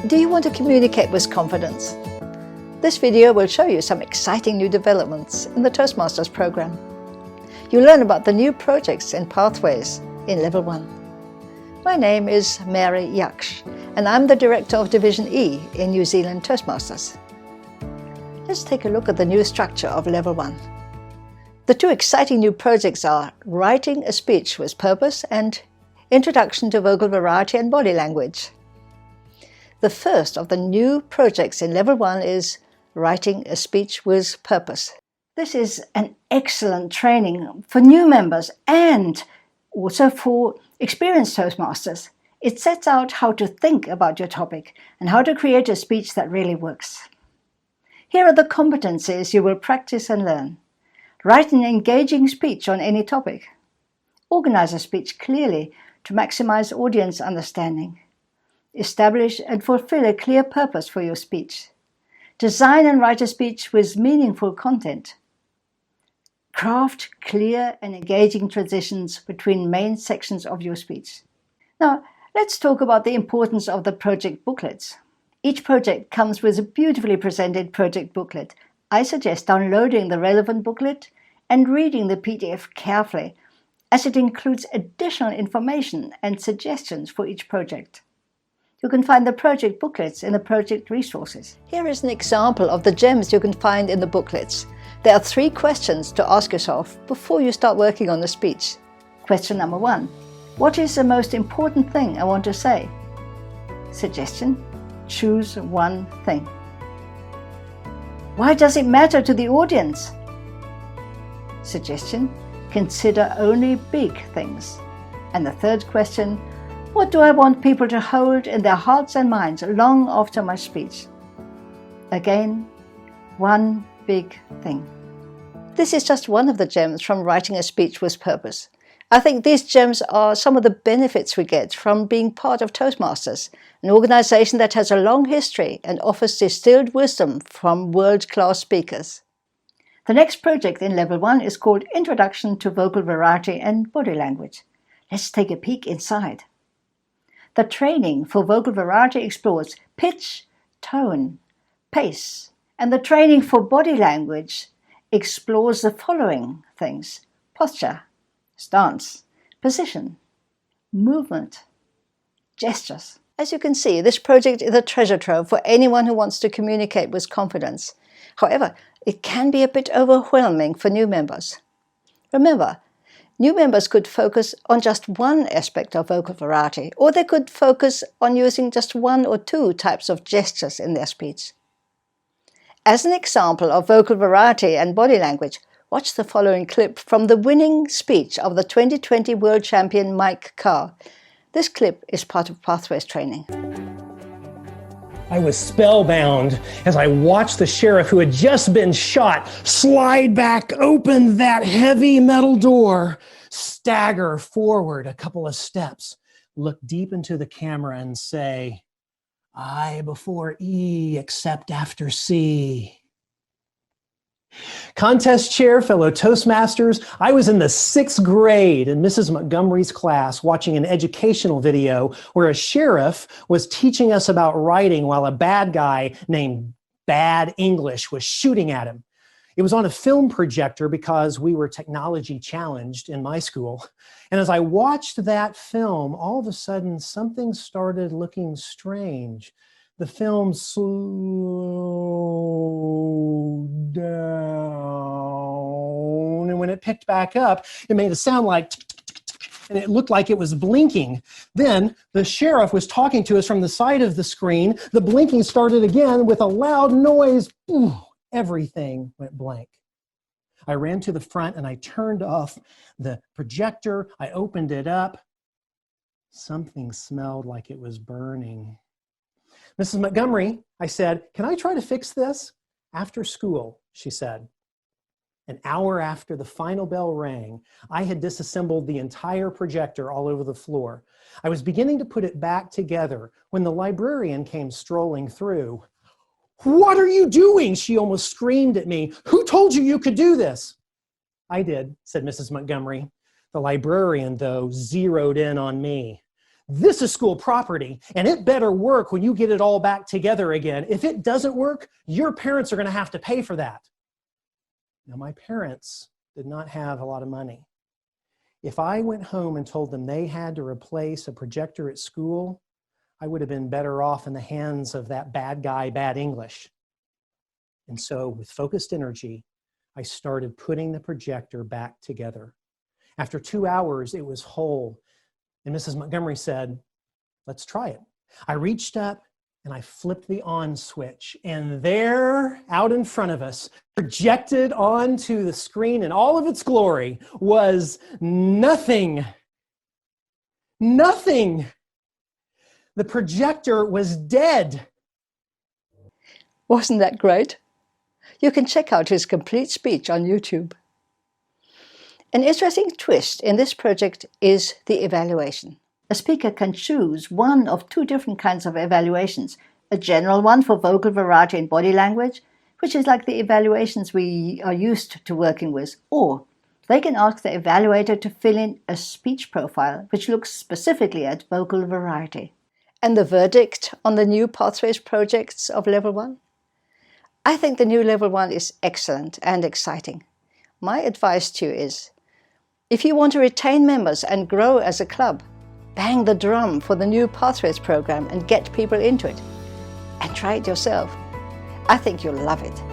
Do you want to communicate with confidence? This video will show you some exciting new developments in the Toastmasters program. You'll learn about the new projects and pathways in Level 1. My name is Mary Yaksh, and I'm the Director of Division E in New Zealand Toastmasters. Let's take a look at the new structure of Level 1. The two exciting new projects are Writing a Speech with Purpose and Introduction to Vocal Variety and Body Language. The first of the new projects in Level 1 is Writing a Speech with Purpose. This is an excellent training for new members and also for experienced Toastmasters. It sets out how to think about your topic and how to create a speech that really works. Here are the competencies you will practice and learn. Write an engaging speech on any topic. Organize a speech clearly to maximize audience understanding. Establish and fulfill a clear purpose for your speech. Design and write a speech with meaningful content. Craft clear and engaging transitions between main sections of your speech. Now, let's talk about the importance of the project booklets. Each project comes with a beautifully presented project booklet. I suggest downloading the relevant booklet and reading the PDF carefully, as it includes additional information and suggestions for each project. You can find the project booklets in the project resources. Here is an example of the gems you can find in the booklets. There are 3 questions to ask yourself before you start working on the speech. Question number 1. What is the most important thing I want to say? Suggestion: choose one thing. Why does it matter to the audience? Suggestion: consider only big things. And the third question: what do I want people to hold in their hearts and minds long after my speech? Again, one big thing. This is just one of the gems from Writing a Speech with Purpose. I think these gems are some of the benefits we get from being part of Toastmasters, an organization that has a long history and offers distilled wisdom from world-class speakers. The next project in Level 1 is called Introduction to Vocal Variety and Body Language. Let's take a peek inside. The training for vocal variety explores pitch, tone, pace, and the training for body language explores the following things: posture, stance, position, movement, gestures. As you can see, this project is a treasure trove for anyone who wants to communicate with confidence. However, it can be a bit overwhelming for new members. Remember, new members could focus on just one aspect of vocal variety, or they could focus on using just 1 or 2 types of gestures in their speech. As an example of vocal variety and body language, watch the following clip from the winning speech of the 2020 World Champion Mike Carr. This clip is part of Pathways training. I was spellbound as I watched the sheriff who had just been shot slide back open that heavy metal door, stagger forward a couple of steps, look deep into the camera and say, "I before E, except after C." Contest chair, fellow Toastmasters, I was in the 6th grade in Mrs. Montgomery's class watching an educational video where a sheriff was teaching us about writing while a bad guy named Bad English was shooting at him. It was on a film projector because we were technology challenged in my school. And as I watched that film, all of a sudden something started looking strange. The film slowed down, and when it picked back up, it made a sound like and it looked like it was blinking. Then the sheriff was talking to us from the side of the screen. The blinking started again with a loud noise. Ooh, everything went blank. I ran to the front and I turned off the projector. I opened it up. Something smelled like it was burning. "Mrs. Montgomery," I said, "can I try to fix this?" "After school," she said. An hour after the final bell rang, I had disassembled the entire projector all over the floor. I was beginning to put it back together when the librarian came strolling through. "What are you doing?" she almost screamed at me. "Who told you you could do this?" "I did," said Mrs. Montgomery. The librarian, though, zeroed in on me. This is school property, and it better work when you get it all back together again. If it doesn't work, your parents are going to have to pay for that. Now, my parents did not have a lot of money. If I went home and told them they had to replace a projector at school, I would have been better off in the hands of that bad guy, bad English. And so with focused energy, I started putting the projector back together. After 2 hours, it was whole. And Mrs. Montgomery said, let's try it. I reached up and I flipped the on switch. And there, out in front of us, projected onto the screen in all of its glory, was nothing. Nothing. The projector was dead. Wasn't that great? You can check out his complete speech on YouTube. An interesting twist in this project is the evaluation. A speaker can choose one of two different kinds of evaluations. A general one for vocal variety and body language, which is like the evaluations we are used to working with, or they can ask the evaluator to fill in a speech profile which looks specifically at vocal variety. And the verdict on the new Pathways projects of Level 1? I think the new Level 1 is excellent and exciting. My advice to you is, if you want to retain members and grow as a club, bang the drum for the new Pathways program and get people into it. And try it yourself. I think you'll love it.